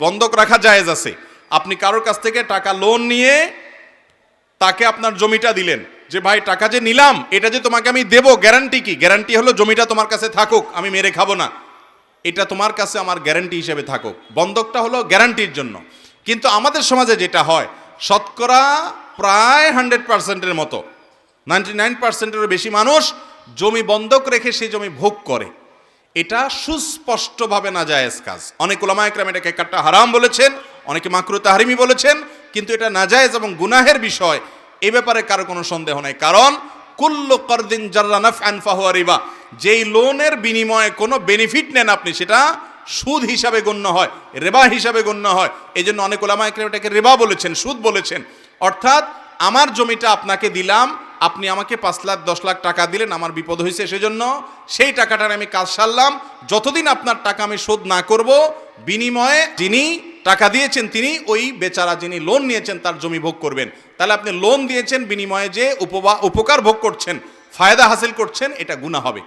বন্ধক রাখা জায়েজ আছে। আপনি কারোর কাছ থেকে টাকা লোন নিয়ে তাকে আপনার জমিটা দিলেন, যে ভাই টাকা যে নিলাম এটা যে তোমাকে আমি দেব, গ্যারান্টি কি? গ্যারান্টি হলো জমিটা তোমার কাছে থাকুক, আমি মেরে খাবো না, এটা তোমার কাছে আমার গ্যারান্টি হিসেবে থাকুক। বন্ধকটা হলো গ্যারান্টির জন্য। কিন্তু আমাদের সমাজে যেটা হয়, শতকরা প্রায় 100%-এর মতো, 99%-এরও বেশি মানুষ জমি বন্ধক রেখে সেই জমি ভোগ করে। এটা সুস্পষ্টভাবে নাজায়েজ কাজ। অনেক উলামা একরাম এটাকে একটা হারাম বলেছেন, অনেকে মাকরুহ তাহরিমি বলেছেন, কিন্তু এটা নাজায়েজ এবং গুনাহের বিষয়, এ ব্যাপারে কারো কোনো সন্দেহ নেই। কারণ কুল্লু কারদিন জাররা নাফআন ফাহুয়া রিবা, যেই লোনের বিনিময়ে কোনো বেনিফিট নেন আপনি, সেটা সুদ হিসাবে গণ্য হয়, রিবা হিসাবে গণ্য হয়। এই জন্য অনেক উলামা একরাম এটাকে রিবা বলেছেন, সুদ বলেছেন। অর্থাৎ আমার জমিটা আপনাকে দিলাম, আপনি আমাকে 5 লাখ 10 লাখ টাকা দিলেন, আমার বিপদ হয়েছে, সেজন্য সেই টাকাটার আমি কাজ সারলাম। যতদিন আপনার টাকা আমি শোধ না করব, বিনিময়ে যিনি টাকা দিয়েছেন তিনি ওই বেচারা যিনি লোন নিয়েছেন তার জমি ভোগ করবেন। তাহলে আপনি লোন দিয়েছেন, বিনিময়ে যে উপকার ভোগ করছেন, ফায়দা হাসিল করছেন, এটা গুনাহ হবে।